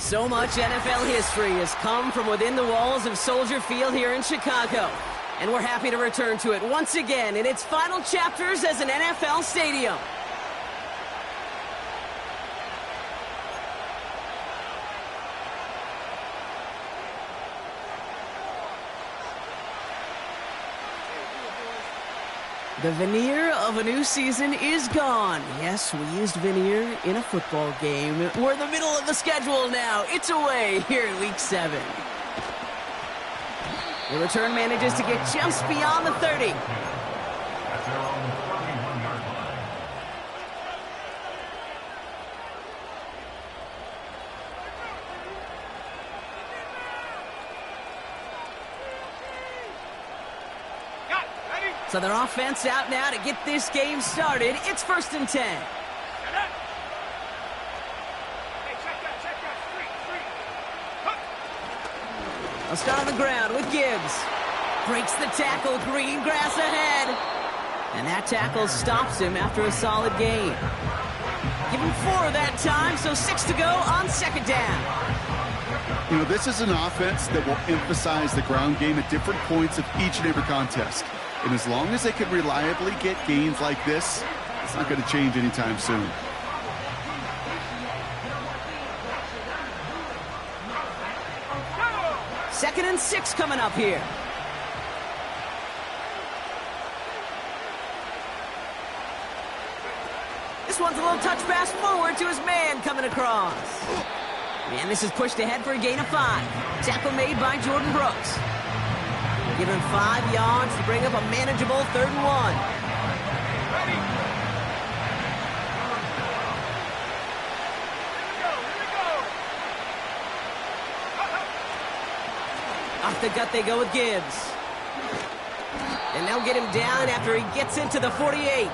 So much NFL history has come from within the walls of Soldier Field here in Chicago. And we're happy to return to it once again in its final chapters as an NFL stadium. The veneer of a new season is gone. Yes, we used veneer in a football game. We're in the middle of the schedule now. It's away here in Week 7. The return manages to get just beyond the 30. So their offense out now to get this game started. It's 1st and 10. They'll start on the ground with Gibbs. Breaks the tackle, green grass ahead. And that tackle stops him after a solid gain. Give him 4 that time, so 6 to go on 2nd down. You know, this is an offense that will emphasize the ground game at different points of each and every contest. And as long as they can reliably get gains like this, it's not going to change anytime soon. Second and 6 coming up here. This one's a little touch pass forward to his man coming across. And this is pushed ahead for a gain of 5. Tackle made by Jordan Brooks. Give him 5 yards to bring up a manageable 3rd and 1. Off the gut they go with Gibbs. And they'll get him down after he gets into the 48.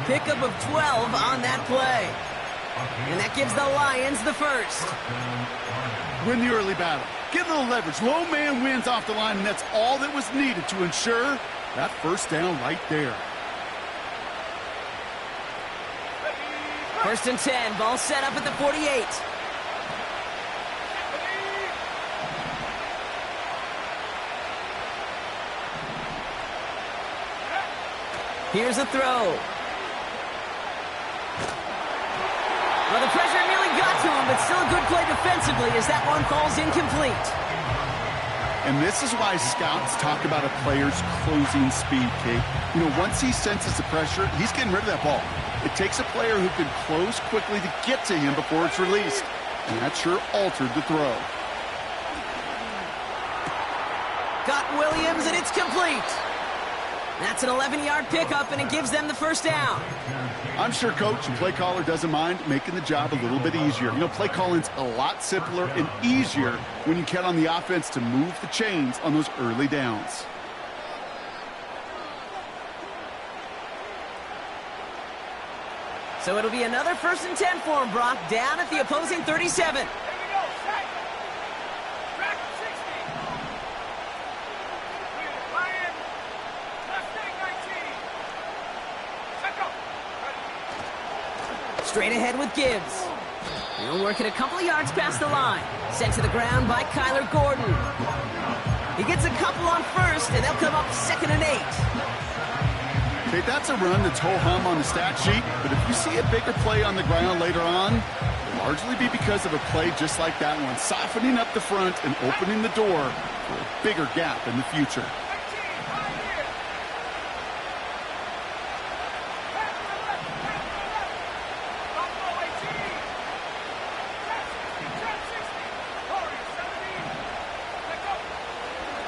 Pickup of 12 on that play. And that gives the Lions the first. Win the early battle. Get a little leverage. Low man wins off the line, and that's all that was needed to ensure that 1st down right there. 1st and 10. Ball set up at the 48. Here's a throw. Well, the pressure nearly got to him, but still a good play defensively as that one falls incomplete. And this is why scouts talk about a player's closing speed, Kate. You know, once he senses the pressure, he's getting rid of that ball. It takes a player who can close quickly to get to him before it's released. And that sure altered the throw. Got Williams, and it's complete. That's an 11-yard pickup, and it gives them the 1st down. I'm sure coach and play caller doesn't mind making the job a little bit easier. You know, play calling's a lot simpler and easier when you count on the offense to move the chains on those early downs. So it'll be another 1st and 10 for him, Brock, down at the opposing 37. Straight ahead with Gibbs. He'll work it a couple of yards past the line. Sent to the ground by Kyler Gordon. He gets a couple on 1st, and they'll come up 2nd and 8. Okay, that's a run that's ho-hum on the stat sheet, but if you see a bigger play on the ground later on, it'll largely be because of a play just like that one, softening up the front and opening the door for a bigger gap in the future.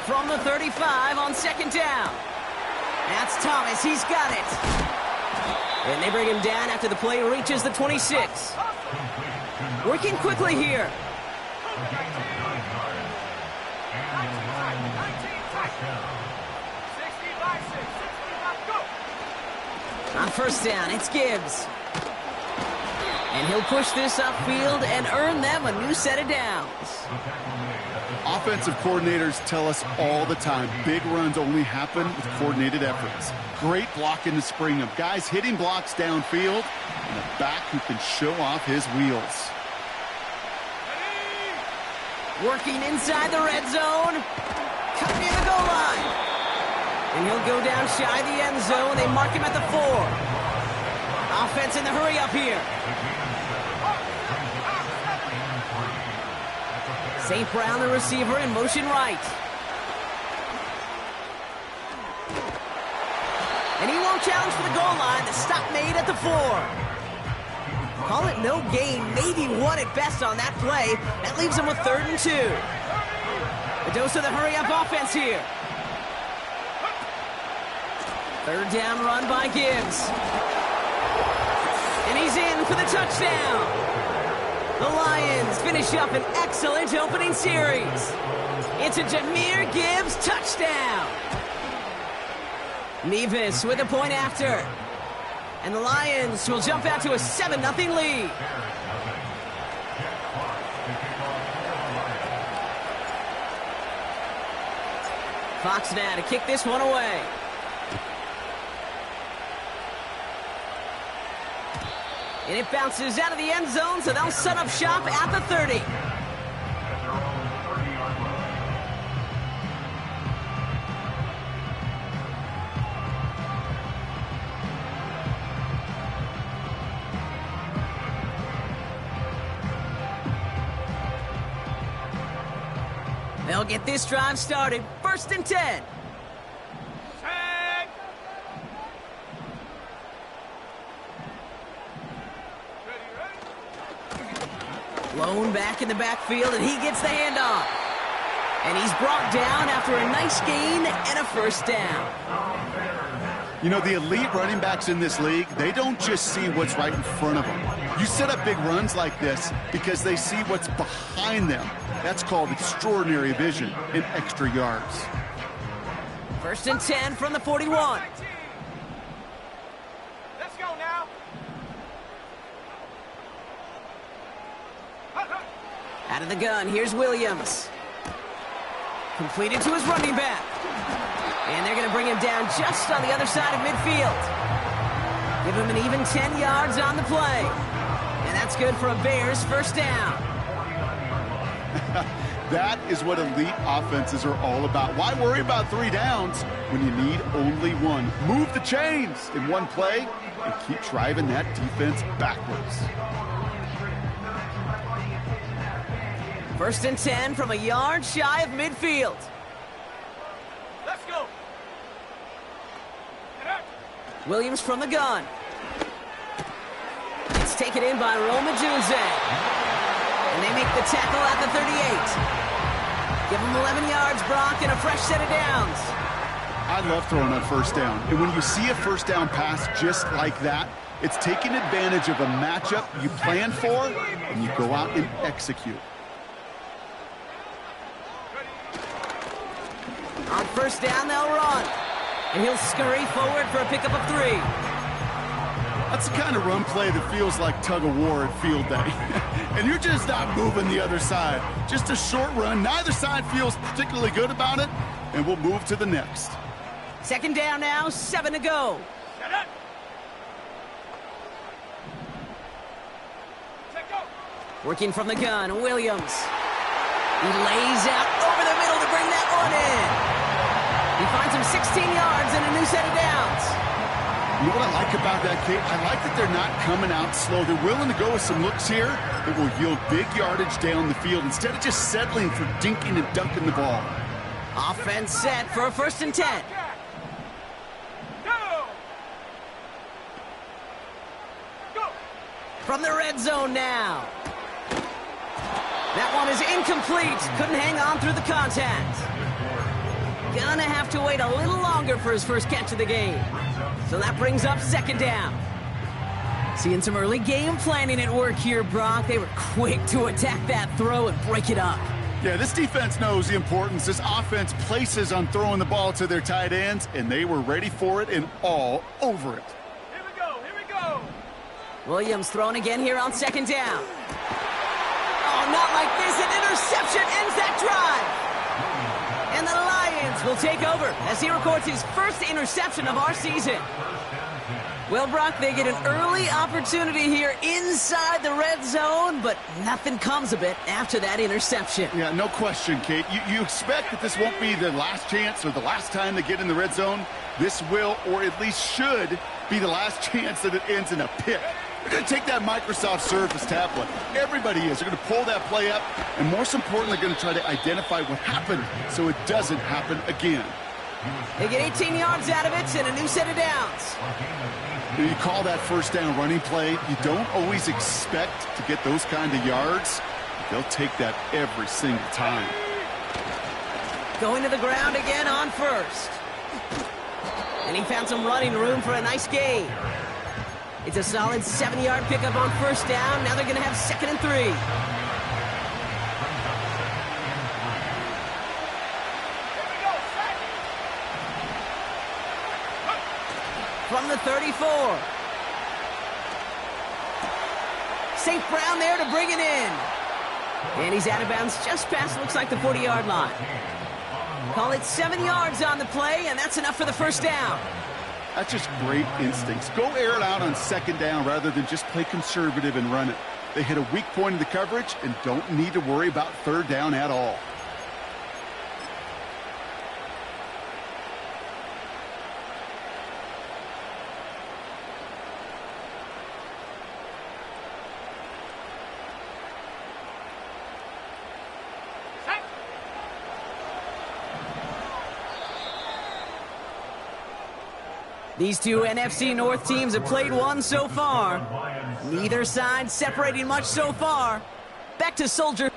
From the 35 on 2nd down. That's Thomas. He's got it. And they bring him down after the play reaches the 26. Working quickly here. On 1st down, it's Gibbs. And he'll push this upfield and earn them a new set of downs. Offensive coordinators tell us all the time, big runs only happen with coordinated efforts. Great blocking to spring them. Guys hitting blocks downfield, and a back who can show off his wheels. Working inside the red zone. Cut near the goal line. And he'll go down shy of the end zone. They mark him at the 4. Offense in the hurry up here. St. Brown, the receiver, in motion right. And he won't challenge for the goal line. The stop made at the 4. Call it no gain, maybe one at best on that play. That leaves him with 3rd and 2. A dose of the hurry-up offense here. 3rd down run by Gibbs. And he's in for the touchdown. The Lions finish up an excellent opening series. It's a Jahmyr Gibbs touchdown. Nevis with a point after. And the Lions will jump out to a 7-0 lead. Fox now to kick this one away. And it bounces out of the end zone, so they'll set up shop at the 30. They'll get this drive started. 1st and 10. Lone back in the backfield, and he gets the handoff. And he's brought down after a nice gain and a 1st down. You know, the elite running backs in this league, they don't just see what's right in front of them. You set up big runs like this because they see what's behind them. That's called extraordinary vision and extra yards. 1st and 10 from the 41. Let's go now. Out of the gun, here's Williams. Completed to his running back. And they're going to bring him down just on the other side of midfield. Give him an even 10 yards on the play. And that's good for a Bears 1st down. That is what elite offenses are all about. Why worry about 3 downs when you need only 1? Move the chains in one play and keep driving that defense backwards. 1st and 10 from a yard shy of midfield. Let's go. Williams from the gun. It's taken in by Roma Junze. And they make the tackle at the 38. Give them 11 yards, Brock, and a fresh set of downs. I love throwing on 1st down. And when you see a 1st down pass just like that, it's taking advantage of a matchup you plan for, and you go out and execute. On 1st down, they'll run. And he'll scurry forward for a pickup of 3. That's the kind of run play that feels like tug-of-war at field day. And you're just not moving the other side. Just a short run. Neither side feels particularly good about it, and we'll move to the next. 2nd down now, 7 to go. Working from the gun, Williams. He lays out over the middle to bring that one in. He finds him 16 yards and a new set of downs. You know what I like about that, Kate? I like that they're not coming out slow. They're willing to go with some looks here that will yield big yardage down the field instead of just settling for dinking and dunking the ball. Offense set for a 1st and 10. From the red zone now. That one is incomplete. Couldn't hang on through the contact. Gonna have to wait a little longer for his first catch of the game. So that brings up 2nd down. Seeing some early game planning at work here, Brock. They were quick to attack that throw and break it up. Yeah, this defense knows the importance this offense places on throwing the ball to their tight ends, and they were ready for it and all over it. Here we go, here we go. Williams throwing again here on 2nd down. Oh, not like this. An interception ends that drive. And the Lions will take over as he records his first interception of our season. Well, Brock, they get an early opportunity here inside the red zone, but nothing comes of it after that interception. Yeah, no question, Kate. You expect that this won't be the last chance or the last time they get in the red zone. This will, or at least should, be the last chance that it ends in a pick. They're going to take that Microsoft Surface tablet. Everybody is. They're going to pull that play up, and most importantly, they're going to try to identify what happened so it doesn't happen again. They get 18 yards out of it and a new set of downs. You call that first down running play. You don't always expect to get those kind of yards. They'll take that every single time. Going to the ground again on first. And he found some running room for a nice gain. It's a solid 7-yard pickup on first down. Now they're going to have 2nd and 3. From the 34. St. Brown there to bring it in. And he's out of bounds just past, looks like, the 40-yard line. Call it 7 yards on the play, and that's enough for the first down. That's just great instincts. Go air it out on 2nd down rather than just play conservative and run it. They hit a weak point in the coverage and don't need to worry about 3rd down at all. These two NFC North teams have played one so far. Neither side separating much so far. Back to Soldier.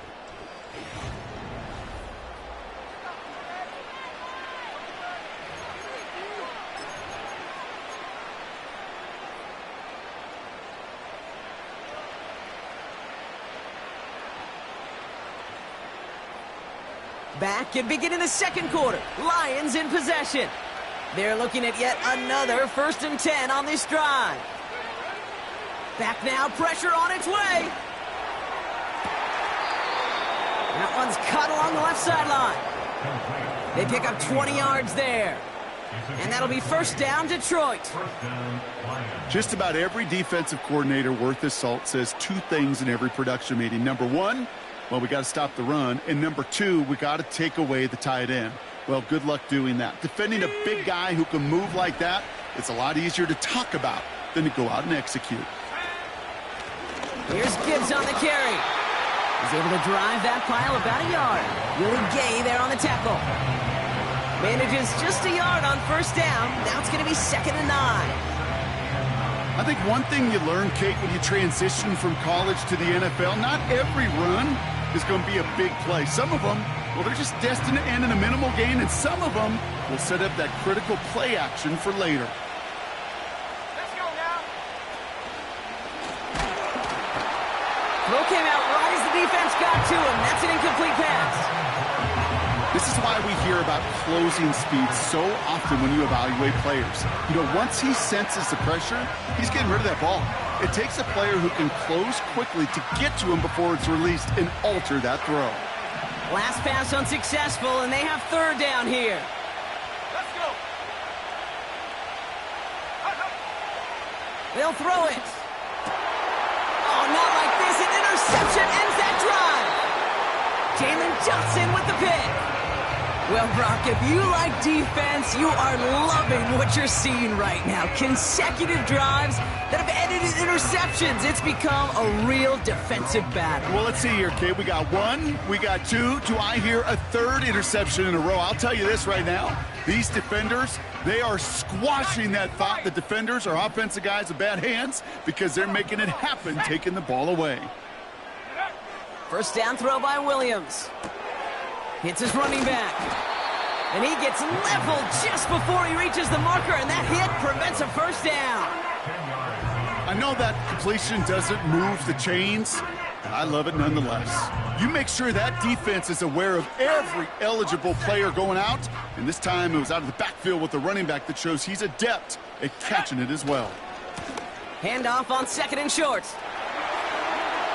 Back and beginning the 2nd quarter. Lions in possession. They're looking at yet another 1st and 10 on this drive. Back now, pressure on its way. That one's cut along the left sideline. They pick up 20 yards there. And that'll be 1st down, Detroit. Just about every defensive coordinator worth his salt says 2 things in every production meeting. Number 1, well, we got to stop the run. And number 2, we got to take away the tight end. Well, good luck doing that. Defending a big guy who can move like that, it's a lot easier to talk about than to go out and execute. Here's Gibbs on the carry. He's able to drive that pile about a yard. Willie Gay there on the tackle. Manages just a yard on 1st down. Now it's going to be 2nd and 9. I think one thing you learn, Kate, when you transition from college to the NFL, not every run is going to be a big play. Some of them, well, they're just destined to end in a minimal gain, and some of them will set up that critical play action for later. Let's go now. Throw came out right as the defense got to him. That's an incomplete pass. This is why we hear about closing speed so often when you evaluate players. You know, once he senses the pressure, he's getting rid of that ball. It takes a player who can close quickly to get to him before it's released and alter that throw. Last pass unsuccessful, and they have 3rd down here. Let's go. They'll throw it. Oh, not like this. An interception ends that drive. Jalen Johnson with the pick. Well, Brock, if you like defense, you are loving what you're seeing right now. Consecutive drives that have ended in interceptions. It's become a real defensive battle. Well, let's see here, Kate. We got 1, we got 2. Do I hear a 3rd interception in a row? I'll tell you this right now. These defenders, they are squashing that thought that defenders are offensive guys with bad hands because they're making it happen, taking the ball away. 1st down throw by Williams. Hits his running back. And he gets leveled just before he reaches the marker, and that hit prevents a 1st down. I know that completion doesn't move the chains, but I love it nonetheless. You make sure that defense is aware of every eligible player going out, and this time it was out of the backfield with the running back that shows he's adept at catching it as well. Handoff on 2nd and short.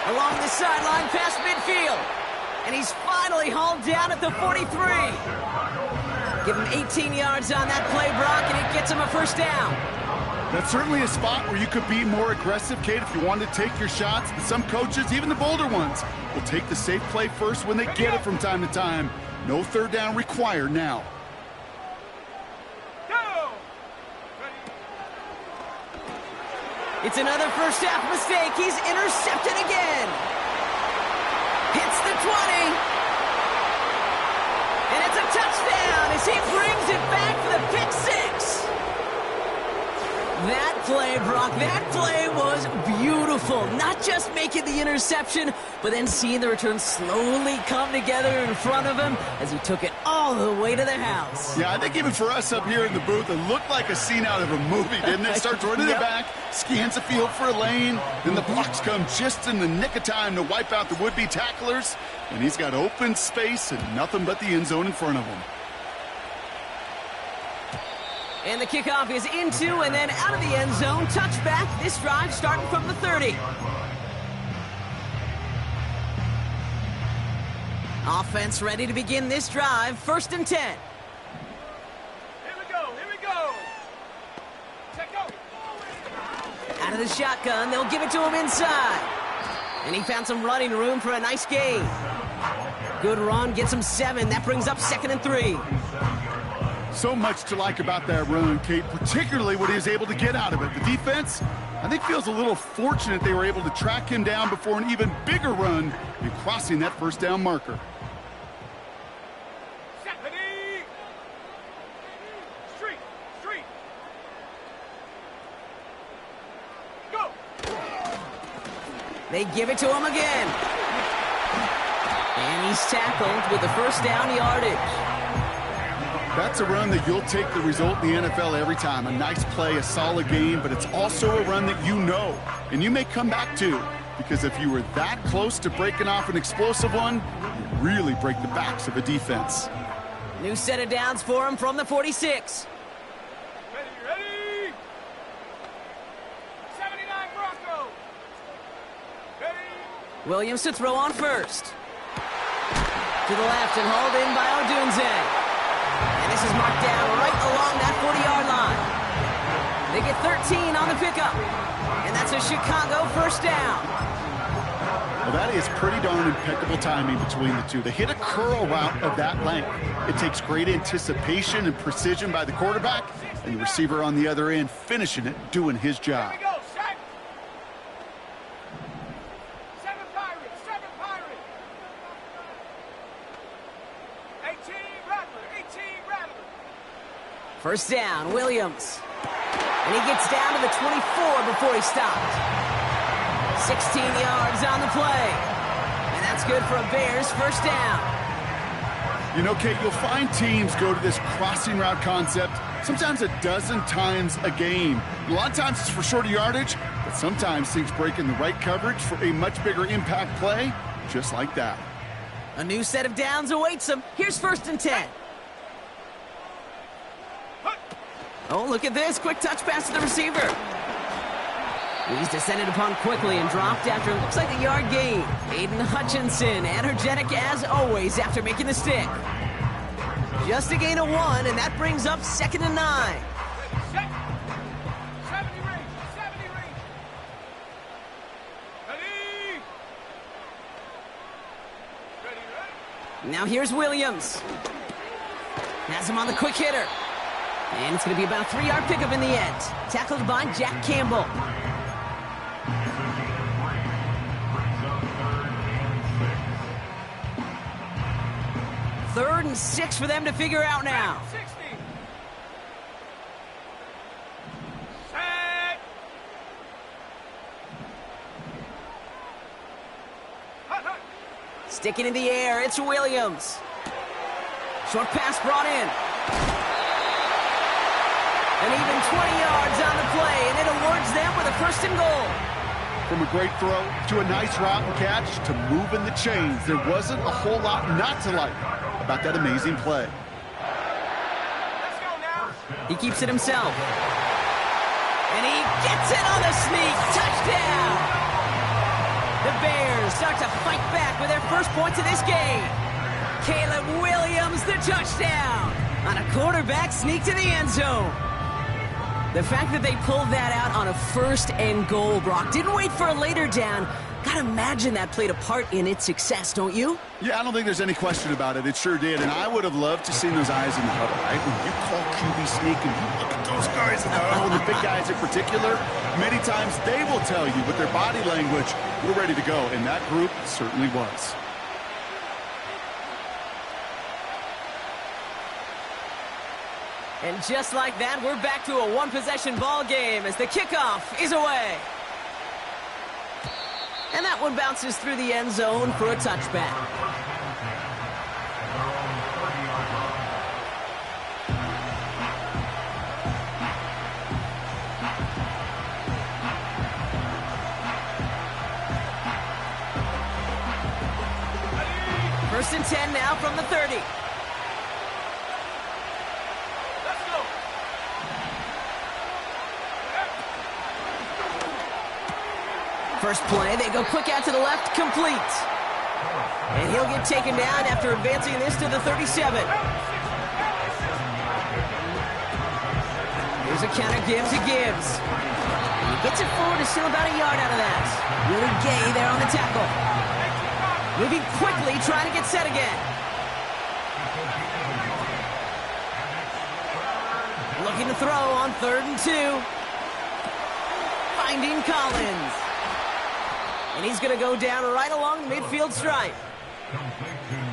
Along the sideline past midfield. And he's finally hauled down at the 43. Give him 18 yards on that play, Brock, and it gets him a 1st down. That's certainly a spot where you could be more aggressive, Kate, if you wanted to take your shots. But some coaches, even the bolder ones, will take the safe play first when they get it from time to time. No third down required now. It's another first half mistake. He's intercepted again. Hits the 20. And it's a touchdown as he brings it back for the pick six. That play, Brock, that play was beautiful. Not just making the interception, but then seeing the return slowly come together in front of him as he took it all the way to the house. Yeah, I think even for us up here in the booth, it looked like a scene out of a movie, didn't it? Starts running it back, scans the field for a lane, then the blocks come just in the nick of time to wipe out the would-be tacklers, and he's got open space and nothing but the end zone in front of him. And the kickoff is into and then out of the end zone. Touchback. This drive starting from the 30. Offense ready to begin this drive. 1st and 10. Here we go. Here we go. Check go. Out of the shotgun. They'll give it to him inside. And he found some running room for a nice gain. Good run. Gets him 7. That brings up 2nd and 3. So much to like about that run, Kate, particularly what he was able to get out of it. The defense, I think, feels a little fortunate they were able to track him down before an even bigger run in crossing that first down marker. Street. Go. They give it to him again. And he's tackled with the first down yardage. That's a run that you'll take the result in the NFL every time. A nice play, a solid game, but it's also a run that you know, and you may come back to, because if you were that close to breaking off an explosive one, you really break the backs of a defense. New set of downs for him from the 46. Ready. 79 Broncos. Ready. Williams to throw on first. To the left and hauled in by Odunze. And this is marked down right along that 40-yard line. They get 13 on the pickup. And that's a Chicago first down. Well, that is pretty darn impeccable timing between the two. They hit a curl route of that length. It takes great anticipation and precision by the quarterback, and the receiver on the other end finishing it, doing his job. Here we go. Set. 7 Pirates. 18 Rattler. First down, Williams. And he gets down to the 24 before he stopped. 16 yards on the play. And that's good for a Bears first down. You know, Kate, you'll find teams go to this crossing route concept sometimes a dozen times a game. A lot of times it's for shorter yardage, but sometimes things break in the right coverage for a much bigger impact play, just like that. A new set of downs awaits him. Here's 1st and 10. Oh, look at this. Quick touch pass to the receiver. He's descended upon quickly and dropped after it looks like a yard gain. Aiden Hutchinson, energetic as always after making the stick. Just a gain of 1, and that brings up 2nd and 9. 70 range. Ready. Now here's Williams. Has him on the quick hitter. And it's going to be about a 3-yard pickup in the end. Tackled by Jack Campbell. Third and 6 for them to figure out now. 60. Set. Hut. Sticking in the air, it's Williams. Short pass brought in. And even 20 yards on the play, and it awards them with a 1st and goal. From a great throw to a nice route and catch to moving the chains, there wasn't a whole lot not to like about that amazing play. Let's go now. He keeps it himself. And he gets it on the sneak. Touchdown! The Bears start to fight back with their first points of this game. Caleb Williams, the touchdown on a quarterback sneak to the end zone. The fact that they pulled that out on a 1st and goal, Brock, didn't wait for a later down. Gotta imagine that played a part in its success, don't you? Yeah, I don't think there's any question about it. It sure did, and I would have loved to seen those eyes in the huddle, right? When you call QB sneak and you look at those guys in the huddle, and the big guys in particular, many times they will tell you with their body language, we're ready to go, and that group certainly was. And just like that, we're back to a one-possession ball game as the kickoff is away. And that one bounces through the end zone for a touchback. First and 10 now from the 30. First play, they go quick out to the left, complete. And he'll get taken down after advancing this to the 37. Here's a counter give to Gibbs. And he gets it forward to still about a yard out of that. Really Gay there on the tackle. Moving quickly, trying to get set again. Looking to throw on 3rd and 2. Finding Collins. And he's going to go down right along the midfield stripe.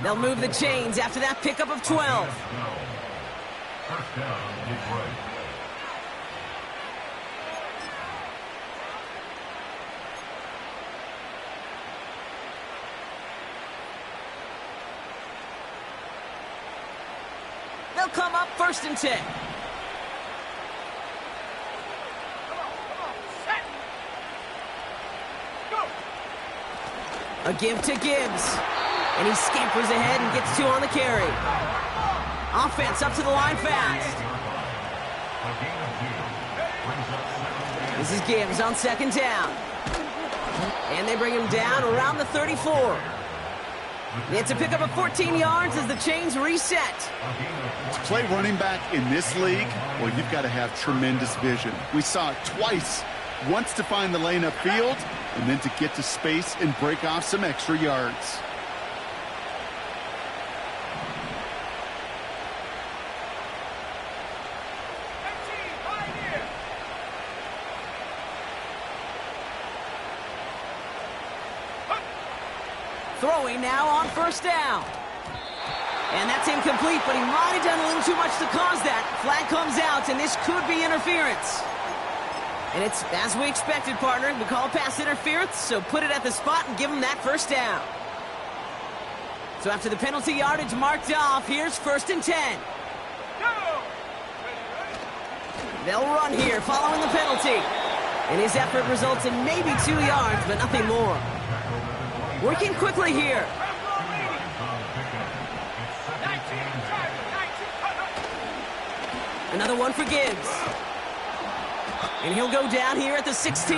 They'll move the chains after that pickup of 12. They'll come up 1st and 10. A give to Gibbs. And he scampers ahead and gets 2 on the carry. Offense up to the line fast. This is Gibbs on 2nd down. And they bring him down around the 34. It's a pickup of 14 yards as the chains reset. To play running back in this league, well, you've got to have tremendous vision. We saw it twice. Once to find the lane upfield, and then to get to space and break off some extra yards. Throwing now on 1st down. And that's incomplete, but he might have done a little too much to cause that. Flag comes out, and this could be interference. And it's as we expected, partner. We call pass interference, so put it at the spot and give him that 1st down. So after the penalty yardage marked off, here's 1st and 10. They'll run here following the penalty. And his effort results in maybe 2 yards, but nothing more. Working quickly here. Another one for Gibbs. And he'll go down here at the 16.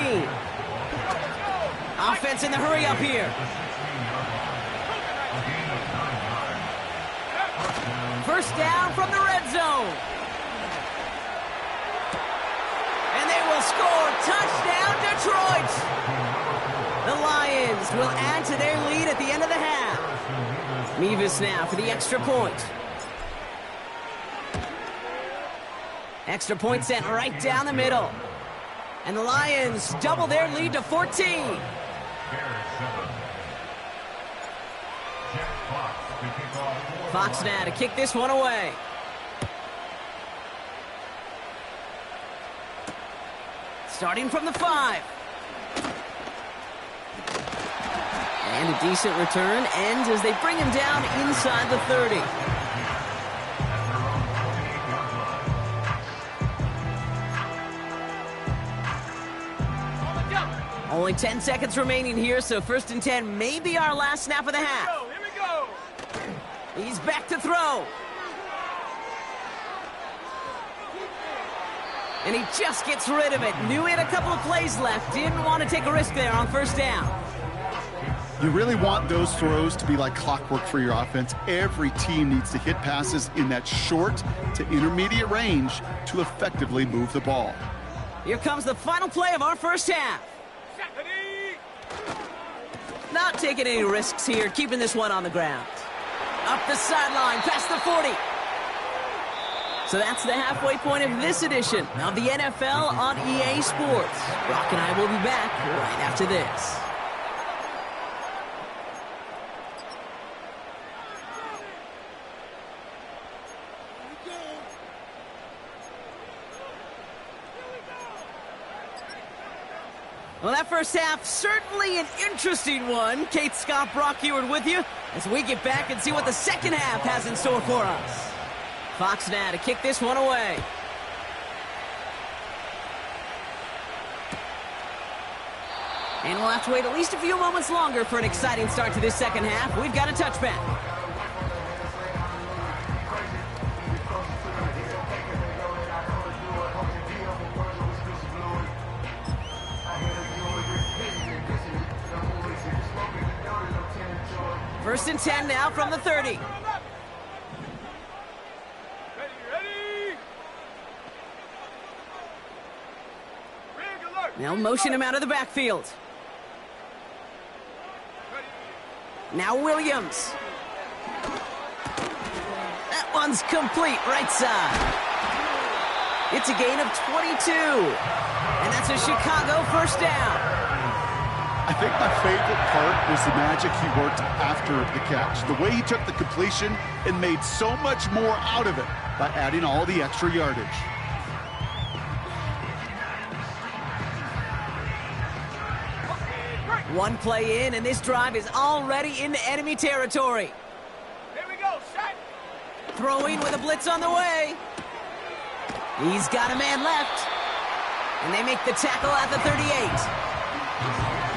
Offense in the hurry up here. First down from the red zone. And they will score. Touchdown, Detroit. The Lions will add to their lead at the end of the half. Mevis now for the extra point. Extra point sent right down the middle. And the Lions double their lead to 14. Fox now to kick this one away. Starting from the 5. And a decent return ends as they bring him down inside the 30. Only 10 seconds remaining here, so 1st and 10 may be our last snap of the half. Here we go. He's back to throw. And he just gets rid of it. Knew he had a couple of plays left. Didn't want to take a risk there on 1st down. You really want those throws to be like clockwork for your offense. Every team needs to hit passes in that short to intermediate range to effectively move the ball. Here comes the final play of our first half. Not taking any risks here, keeping this one on the ground. Up the sideline, past the 40. So that's the halfway point of this edition of the NFL on EA Sports. Brock and I will be back right after this. Well, that first half, certainly an interesting one. Kate, Scott, Brock Heward with you as we get back and see what the second half has in store for us. Fox now to kick this one away. And we'll have to wait at least a few moments longer for an exciting start to this second half. We've got a touchback. First and 10 now from the 30. Now motion him out of the backfield. Now Williams. That one's complete, right side. It's a gain of 22. And that's a Chicago first down. I think my favorite part was the magic he worked after the catch. The way he took the completion and made so much more out of it by adding all the extra yardage. One play in, and this drive is already into enemy territory. Here we go, set. Throwing with a blitz on the way. He's got a man left. And they make the tackle at the 38.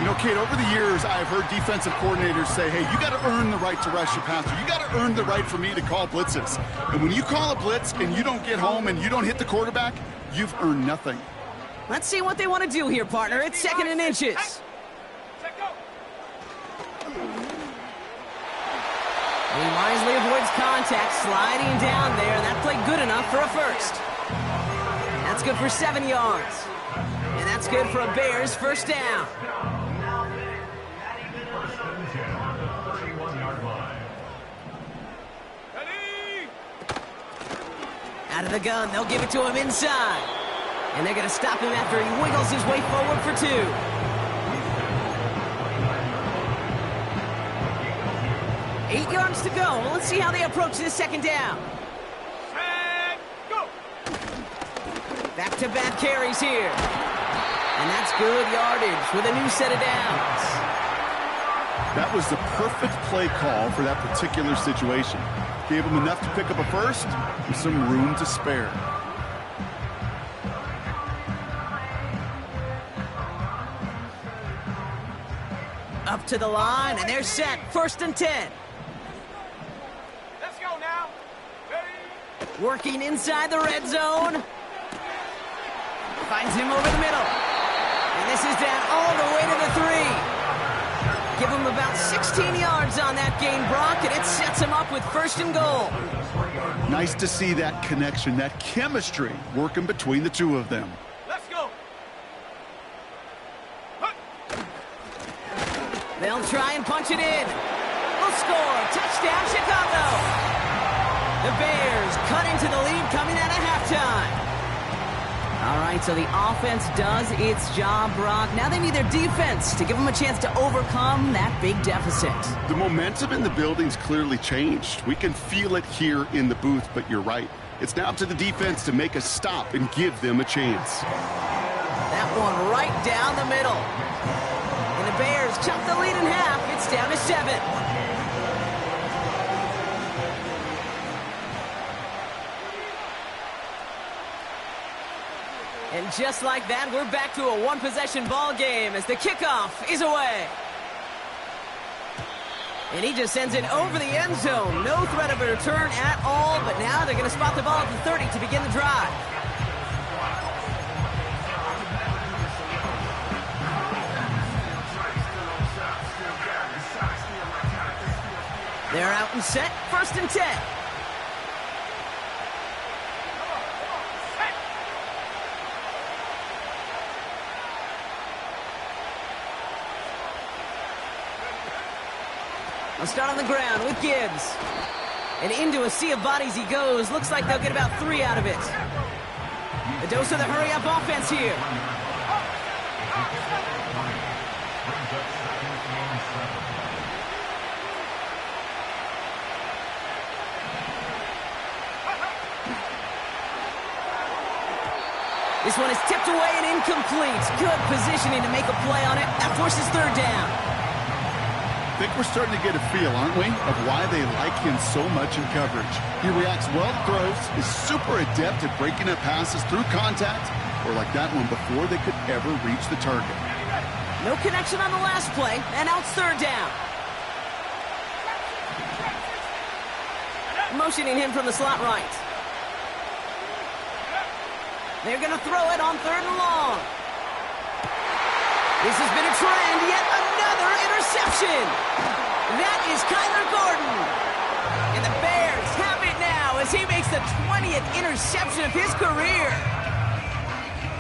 You know, Kate, over the years, I've heard defensive coordinators say, hey, you got to earn the right to rush your passer. You got to earn the right for me to call blitzes. And when you call a blitz and you don't get home and you don't hit the quarterback, you've earned nothing. Let's see what they want to do here, partner. It's second and inches. He wisely avoids contact, sliding down there, and that played good enough for a first. That's good for 7 yards. And that's good for a Bears first down. Out of the gun, they'll give it to him inside. And they're going to stop him after he wiggles his way forward for 2. 8 yards to go. Well, let's see how they approach this second down. And go. Back-to-back carries here. And that's good yardage with a new set of downs. That was the perfect play call for that particular situation. Gave him enough to pick up a first with some room to spare. Up to the line, and they're set. First and 10. Let's go now. Ready? Working inside the red zone. Finds him over the middle. And this is down all the way to the 3. Give him about 16 yards on that gain, Brock, and it sets him up with first and goal. Nice to see that connection, that chemistry working between the two of them. Let's go. They'll try and punch it in. They'll score. Touchdown, Chicago. The Bears cut into the lead coming out of halftime. All right, so the offense does its job, Brock. Now they need their defense to give them a chance to overcome that big deficit. The momentum in the building's clearly changed. We can feel it here in the booth, but you're right. It's now up to the defense to make a stop and give them a chance. That one right down the middle. And the Bears chop the lead in half. It's down to 7. And just like that, we're back to a one-possession ball game as the kickoff is away. And he just sends it over the end zone. No threat of a return at all, but now they're going to spot the ball at the 30 to begin the drive. They're out and set, 1st and 10. They'll start on the ground with Gibbs. And into a sea of bodies he goes. Looks like they'll get about 3 out of it. A dose of the hurry-up offense here. This one is tipped away and incomplete. Good positioning to make a play on it. That forces 3rd down. I think we're starting to get a feel, aren't we, of why they like him so much in coverage. He reacts well to throws, is super adept at breaking up passes through contact, or like that one before they could ever reach the target. No connection on the last play, and now it's 3rd down. Motioning him from the slot right. They're going to throw it on 3rd and long. This has been a trend, yet another interception. That is Kyler Gordon. And the Bears have it now as he makes the 20th interception of his career.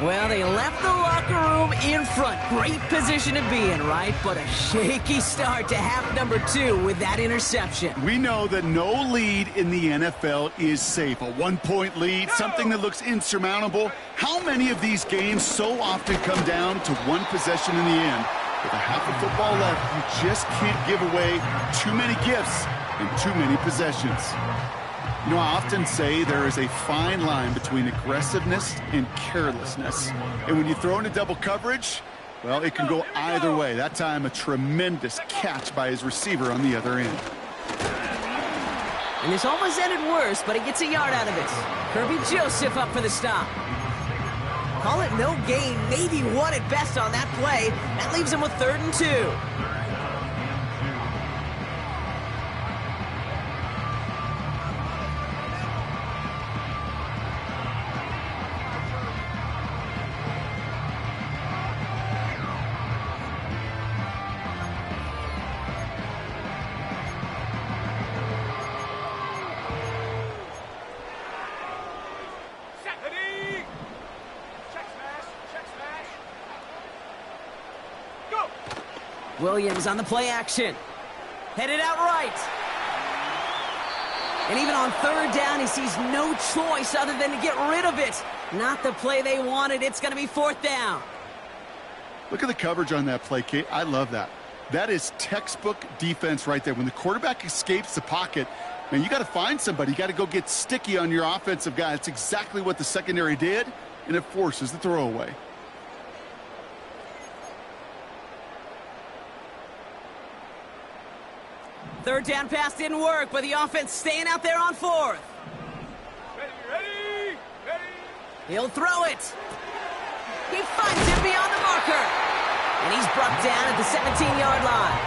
Well, they left the locker room in front. Great position to be in, right? But a shaky start to half number 2 with that interception. We know that no lead in the NFL is safe. A 1-point lead, something that looks insurmountable. How many of these games so often come down to one possession in the end? With a half of football left, you just can't give away too many gifts and too many possessions. You know, I often say there is a fine line between aggressiveness and carelessness. And when you throw into double coverage, well, it can go either way. That time, a tremendous catch by his receiver on the other end. And this almost ended worse, but he gets a yard out of it. Kirby Joseph up for the stop. Call it no gain, maybe 1 at best on that play. That leaves him with 3rd and 2. Williams on the play action. Headed out right. And even on 3rd down, he sees no choice other than to get rid of it. Not the play they wanted. It's going to be 4th down. Look at the coverage on that play, Kate. I love that. That is textbook defense right there. When the quarterback escapes the pocket, man, you got to find somebody. You got to go get sticky on your offensive guy. That's exactly what the secondary did, and it forces the throwaway. Third down pass didn't work, but the offense staying out there on 4th. Ready. He'll throw it. He finds him beyond the marker. And he's brought down at the 17-yard line.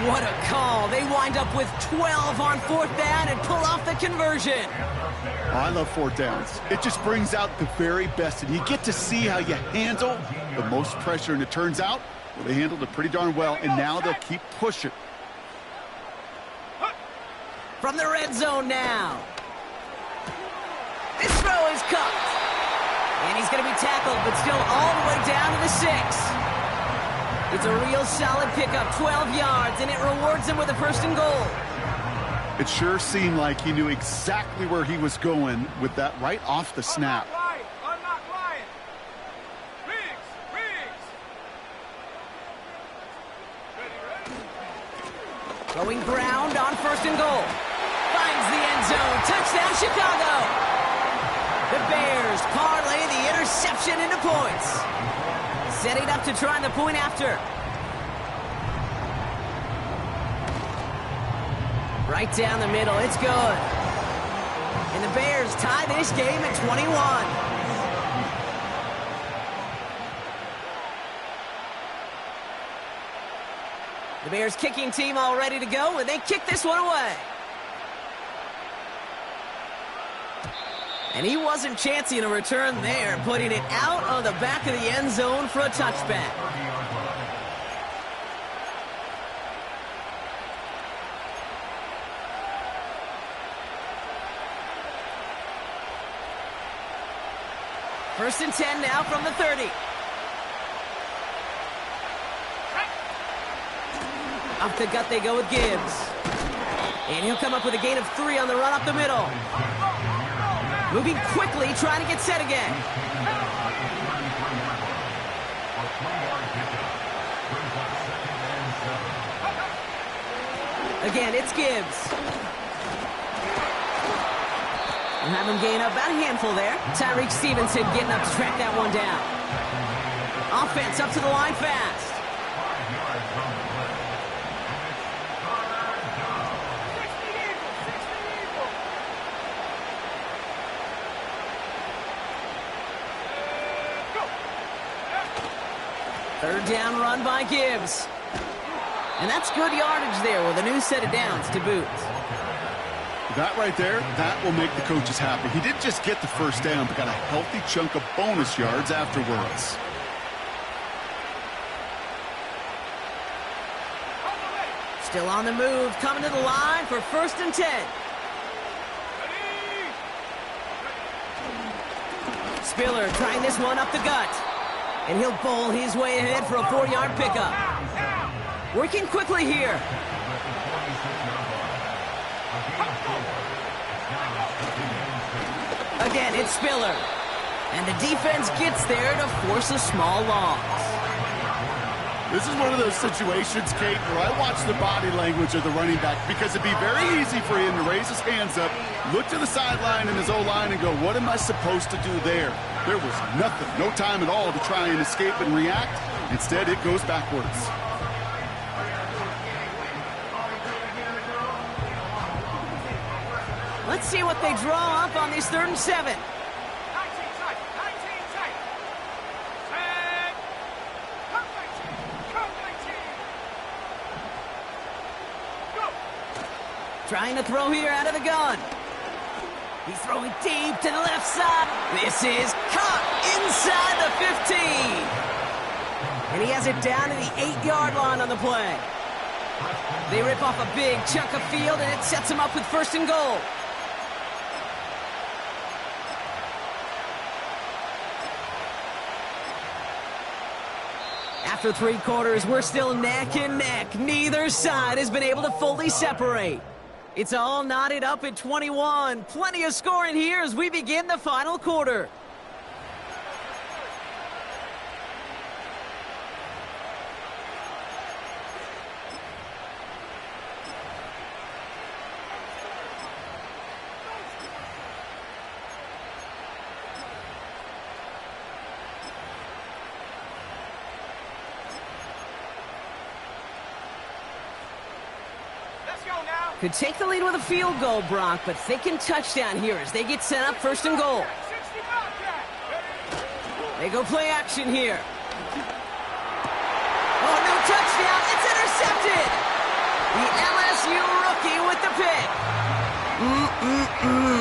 What a call. They wind up with 12 on 4th down and pull off the conversion. Oh, I love 4th downs. It just brings out the very best. And you get to see how you handle the most pressure. And it turns out, well, they handled it pretty darn well. And now they'll keep pushing. From the red zone now. This throw is caught. And he's going to be tackled, but still all the way down to the 6. It's a real solid pickup, 12 yards, and it rewards him with a 1st and goal. It sure seemed like he knew exactly where he was going with that right off the snap. Unlock line. Riggs. Ready. Going ground on 1st and goal. Finds the end zone. Touchdown, Chicago. The Bears parlay the interception into points. Setting up to try the point after. Right down the middle. It's good. And the Bears tie this game at 21. The Bears kicking team all ready to go, and they kick this one away. And he wasn't chancing a return there, putting it out on the back of the end zone for a touchback. First and 10 now from the 30. Off the gut they go with Gibbs. And he'll come up with a gain of 3 on the run up the middle. Moving quickly, trying to get set again. Again, it's Gibbs. We'll have him gain up about a handful there. Tyreek Stevenson getting up to track that one down. Offense up to the line fast. Third down run by Gibbs. And that's good yardage there with a new set of downs to boot. That right there, that will make the coaches happy. He didn't just get the first down, but got a healthy chunk of bonus yards afterwards. Still on the move, coming to the line for first and 10. Spiller trying this one up the gut. And he'll bowl his way ahead for a 4-yard pickup. Working quickly here. Again, it's Spiller. And the defense gets there to force a small loss. This is one of those situations, Kate, where I watch the body language of the running back because it'd be very easy for him to raise his hands up, look to the sideline in his O-line and go, what am I supposed to do there? There was nothing, no time at all to try and escape and react. Instead, it goes backwards. Let's see what they draw up on this 3rd and 7. Trying to throw here out of the gun. He's throwing deep to the left side. This is caught inside the 15. And he has it down to the 8-yard line on the play. They rip off a big chunk of field, and it sets him up with first and goal. After 3 quarters, we're still neck and neck. Neither side has been able to fully separate. It's all knotted up at 21. Plenty of scoring here as we begin the final quarter. Could take the lead with a field goal, Brock, but thinking touchdown here as they get set up first and goal. They go play action here. Oh, no touchdown. It's intercepted. The LSU rookie with the pick.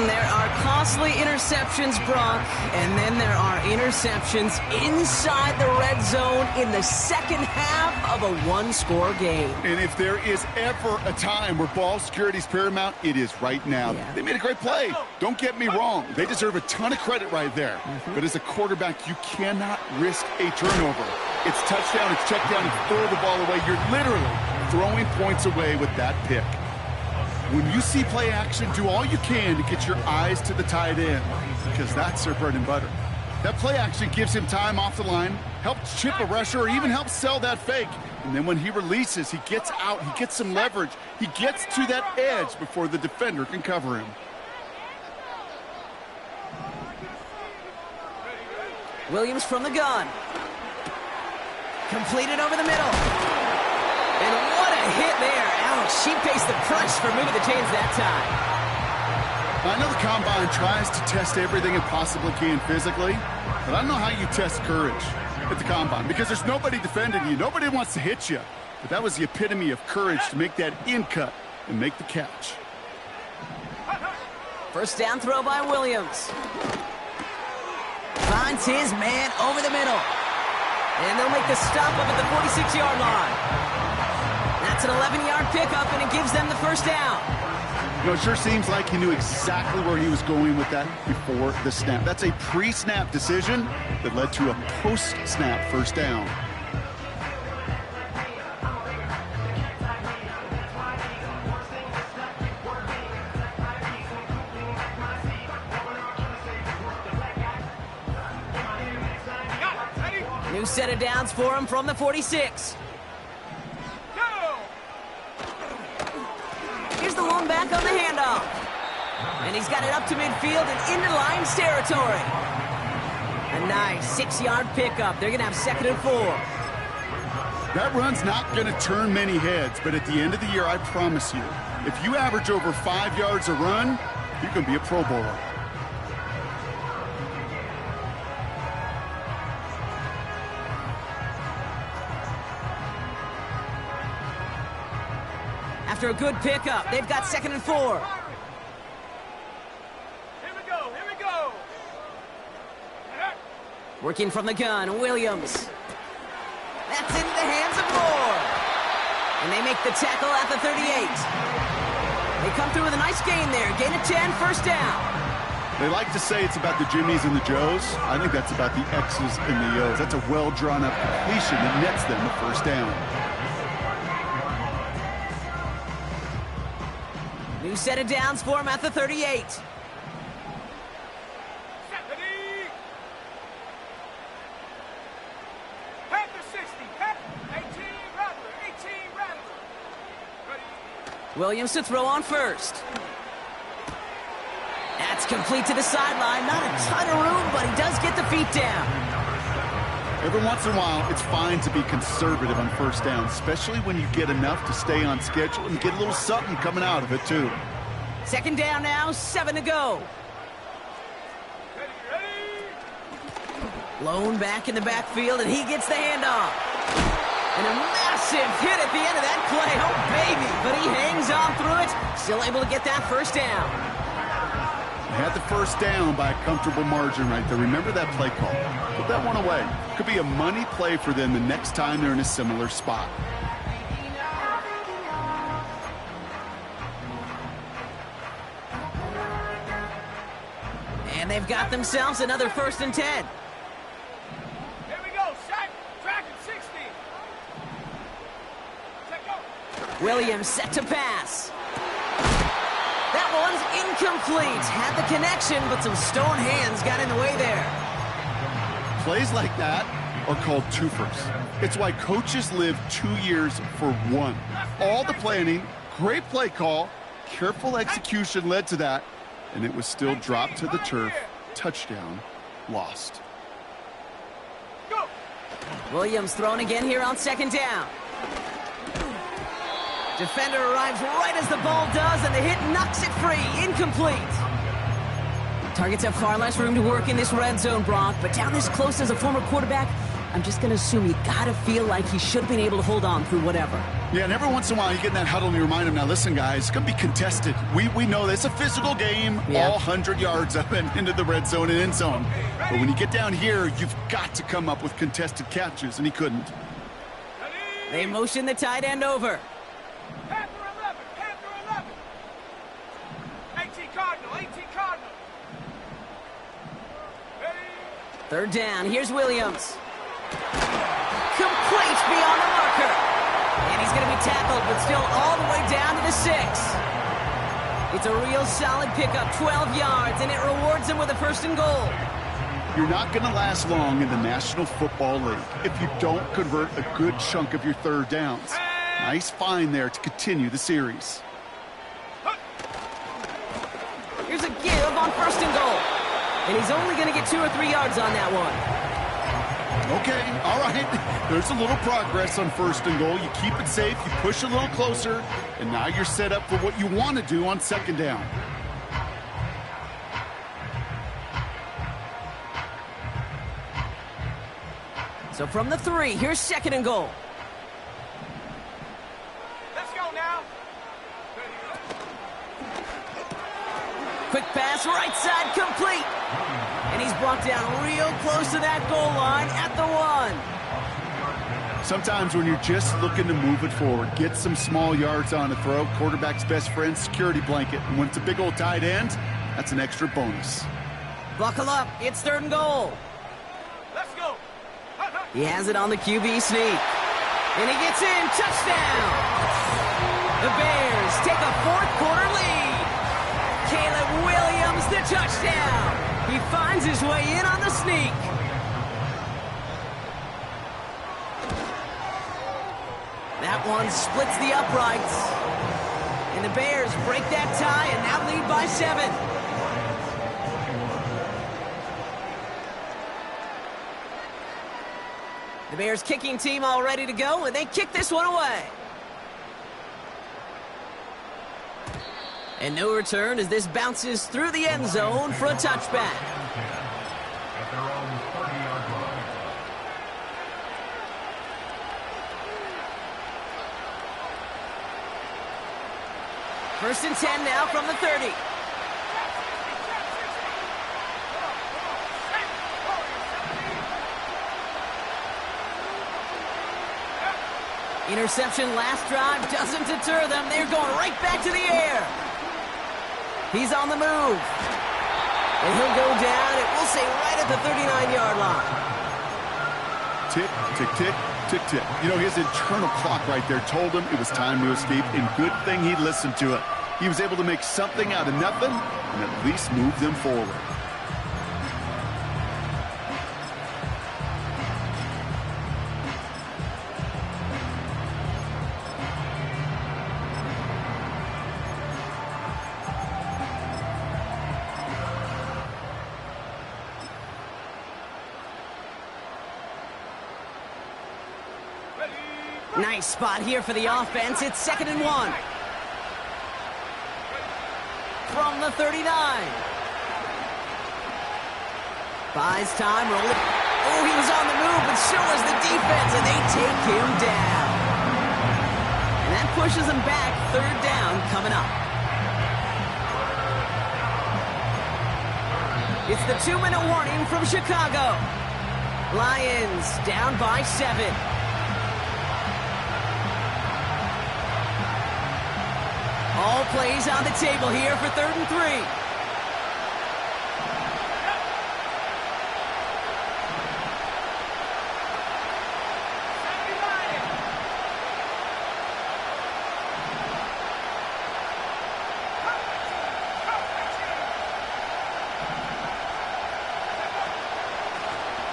There are costly interceptions, Brock, and then there are interceptions inside the red zone in the second half of a 1-score game. And if there is ever a time where ball security is paramount, it is right now. Yeah. They made a great play. Don't get me wrong. They deserve a ton of credit right there. But as a quarterback, you cannot risk a turnover. It's touchdown, it's check down, and throw the ball away. You're literally throwing points away with that pick. When you see play action, do all you can to get your eyes to the tight end, because that's their bread and butter. That play action gives him time off the line, helps chip a rusher, or even helps sell that fake. And then when he releases, he gets out, he gets some leverage. He gets to that edge before the defender can cover him. Williams from the gun. Completed over the middle. And what a hit there. Ouch, she faced the crunch for moving the chains that time. I know the Combine tries to test everything it possibly can physically, but I don't know how you test courage at the Combine, because there's nobody defending you. Nobody wants to hit you. But that was the epitome of courage to make that in cut and make the catch. First down throw by Williams. Finds his man over the middle. And they'll make the stop up at the 46-yard line. That's an 11-yard pickup, and it gives them the first down. It sure seems like he knew exactly where he was going with that before the snap. That's a pre-snap decision that led to a post-snap first down. New set of downs for him from the 46. Here's the lone back on the handoff. And he's got it up to midfield and into Lions territory. A nice 6-yard pickup. They're going to have 2nd and 4. That run's not going to turn many heads, but at the end of the year, I promise you, if you average over 5 yards a run, you're going to be a Pro Bowler. After a good pickup, they've got 2nd and 4. Here we go, here we go. Working from the gun, Williams. That's into the hands of Moore. And they make the tackle at the 38. They come through with a nice gain there. Gain of 10, first down. They like to say it's about the Jimmies and the Joes. I think that's about the X's and the O's. That's a well-drawn-up completion that nets them the first down. New set of downs for him at the 38. Williams to throw on first. That's complete to the sideline. Not a ton of room, but he does get the feet down. Every once in a while, it's fine to be conservative on first down, especially when you get enough to stay on schedule and get a little something coming out of it, too. 2nd down now, 7 to go. Lone back in the backfield, and he gets the handoff. And a massive hit at the end of that play. Oh, baby. But he hangs on through it. Still able to get that first down. They had the first down by a comfortable margin right there. Remember that play call. Put that one away. Could be a money play for them the next time they're in a similar spot. And they've got themselves another 1st and 10. Here we go, set, track at 60. Set, go. Williams set to pass. That one's incomplete. Had the connection, but some stone hands got in the way there. Plays like that are called twofers. It's why coaches live 2 years for one. All the planning, great play call, careful execution led to that, and it was still dropped to the turf. Touchdown, lost. Go. Williams thrown again here on 2nd down. Defender arrives right as the ball does, and the hit knocks it free. Incomplete. Targets have far less room to work in this red zone, Brock, but down this close as a former quarterback, I'm just going to assume you got to feel like he should have been able to hold on through whatever. Yeah, and every once in a while you get in that huddle and you remind him, now listen, guys, it's going to be contested. We know this. It's a physical game, all 100 yards up and into the red zone and end zone. But when you get down here, you've got to come up with contested catches, and he couldn't. They motion the tight end over. Panther 11, 18 Cardinal, 18 Cardinal. Ready? 3rd down, here's Williams. Complete beyond the marker. And he's going to be tackled, but still all the way down to the 6. It's a real solid pickup, 12 yards, and it rewards him with a 1st and goal. You're not going to last long in the National Football League if you don't convert a good chunk of your 3rd downs. Nice find there to continue the series. Here's a give on 1st and goal. And he's only going to get 2 or 3 yards on that one. Okay, all right. There's a little progress on 1st and goal. You keep it safe, you push a little closer, and now you're set up for what you want to do on 2nd down. So from the 3, here's 2nd and goal. Let's go now. Quick pass, right side, complete. And he's brought down real close to that goal line at the 1. Sometimes when you're just looking to move it forward, get some small yards on a throw, quarterback's best friend, security blanket. And when it's a big old tight end, that's an extra bonus. Buckle up. It's 3rd and goal. Let's go. He has it on the QB sneak. And he gets in. Touchdown. The Bears take a 4th quarter lead. Caleb Williams, the touchdown. He finds his way in on the sneak. That one splits the uprights. And the Bears break that tie and now lead by 7. The Bears kicking team all ready to go, and they kick this one away. And no return as this bounces through the end zone for a touchback. First and 10 now from the 30. Interception last drive doesn't deter them. They're going right back to the air. He's on the move. And he'll go down, and we'll say right at the 39-yard line. Tick, tick, tick, tick, tick. You know, his internal clock right there told him it was time to his feet, and good thing he listened to it. He was able to make something out of nothing and at least move them forward. Nice spot here for the offense. It's 2nd and 1. From the 39. Buys time, rolling. Oh, he was on the move, but so was the defense, and they take him down. And that pushes him back. 3rd down coming up. It's the 2-minute warning from Chicago. Lions down by 7. All plays on the table here for 3rd and 3.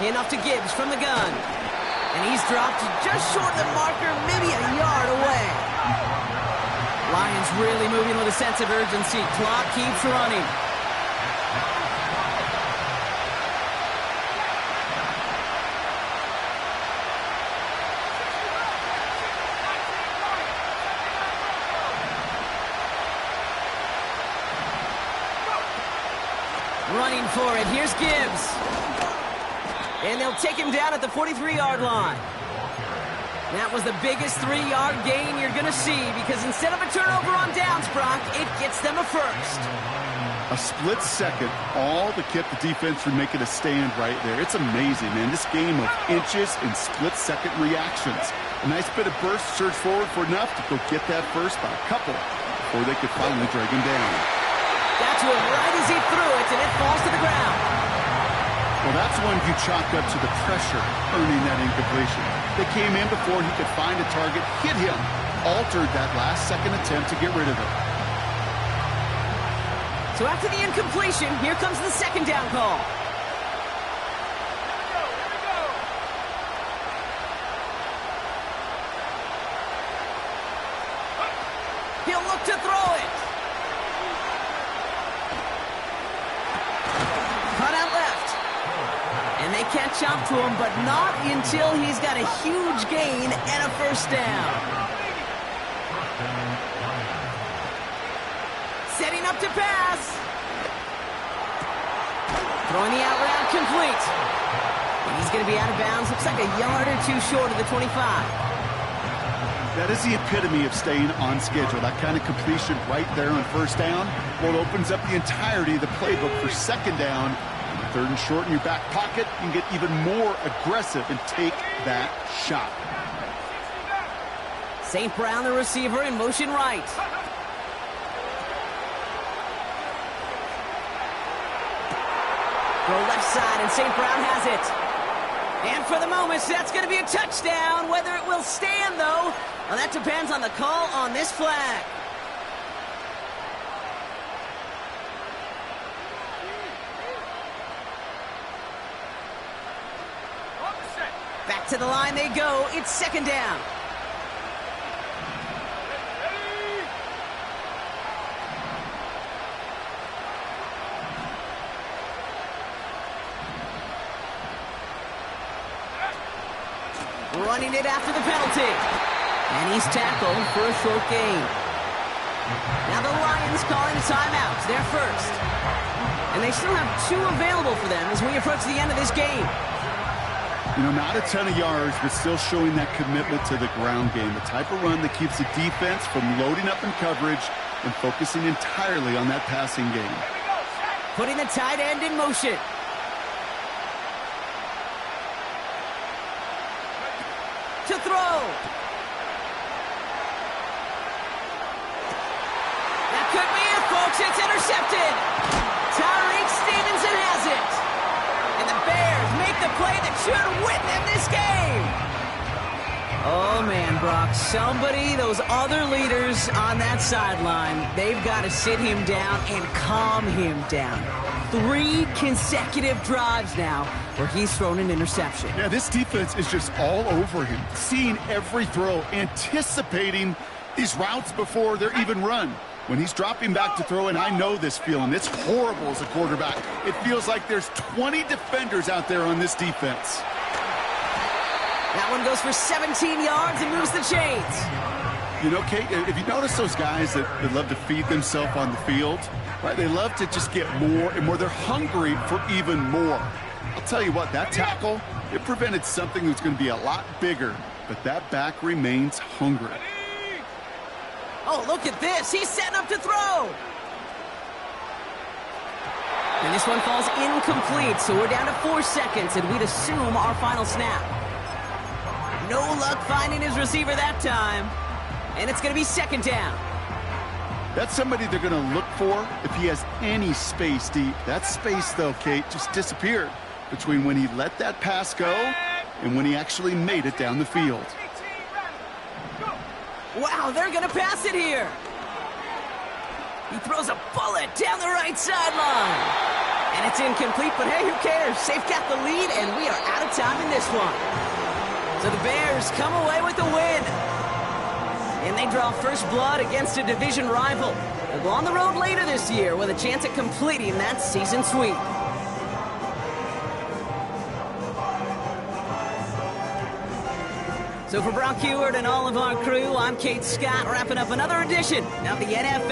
Enough to Gibbs from the gun. And he's dropped just short of the marker, maybe a yard away. Lions really moving with a sense of urgency. Clock keeps running. Running for it. Here's Gibbs. And they'll take him down at the 43-yard line. That was the biggest 3-yard gain you're going to see because instead of a turnover on downs, Brock, it gets them a first. A split second, all to keep the defense from making a stand right there. It's amazing, man. This game of inches and split-second reactions. A nice bit of burst, surge forward for enough to go get that first by a couple before they could finally drag him down. That's one right as he threw it, and it falls to the ground. Well, that's one you chalk up to the pressure earning that incompletion. They came in before he could find a target, hit him, altered that last-second attempt to get rid of it. So after the incompletion, here comes the 2nd down call. He'll look to throw it. Cut out left. And they catch up to him, but not until he's got a huge gain and a first down. Setting up to pass. Throwing the out route complete. And he's going to be out of bounds. Looks like a yard or two short of the 25. That is the epitome of staying on schedule. That kind of completion right there on first down. Well, it opens up the entirety of the playbook for 2nd down. 3rd and short in your back pocket, you can get even more aggressive and take that shot. St. Brown, the receiver, in motion right. Throw left side, and St. Brown has it. And for the moment, that's going to be a touchdown. Whether it will stand, though, well, that depends on the call on this flag. Back to the line they go. It's second down. Running it after the penalty. And he's tackled for a short gain. Now the Lions calling a timeout. They're first. And they still have 2 available for them as we approach the end of this game. You know, not a ton of yards, but still showing that commitment to the ground game. The type of run that keeps the defense from loading up in coverage and focusing entirely on that passing game. Putting the tight end in motion. To throw. That could be it, folks. It's intercepted. Tyreek Stevenson has it. And the Bears make the play that should win them this game. Oh, man, Brock. Somebody, those other leaders on that sideline, they've got to sit him down and calm him down. 3 consecutive drives now where he's thrown an interception. Yeah, this defense is just all over him, seeing every throw, anticipating these routes before they're even run. When he's dropping back to throw, and I know this feeling, it's horrible as a quarterback. It feels like there's 20 defenders out there on this defense. That one goes for 17 yards and moves the chains. You know, Kate, if you notice those guys that love to feed themselves on the field, right? They love to just get more and more. They're hungry for even more. I'll tell you what, that tackle, it prevented something that's going to be a lot bigger, but that back remains hungry. Oh, look at this. He's setting up to throw. And this one falls incomplete, so we're down to 4 seconds, and we'd assume our final snap. No luck finding his receiver that time. And it's going to be second down. That's somebody they're going to look for if he has any space deep. That space, though, Kate, just disappeared between when he let that pass go and when he actually made it down the field. Wow, they're going to pass it here. He throws a bullet down the right sideline. And it's incomplete, but hey, who cares? They've got the lead, and we are out of time in this one. So the Bears come away with the win. And they draw first blood against a division rival. They'll go on the road later this year with a chance at completing that season sweep. So for Brock Heward and all of our crew, I'm Kate Scott, wrapping up another edition of the NFL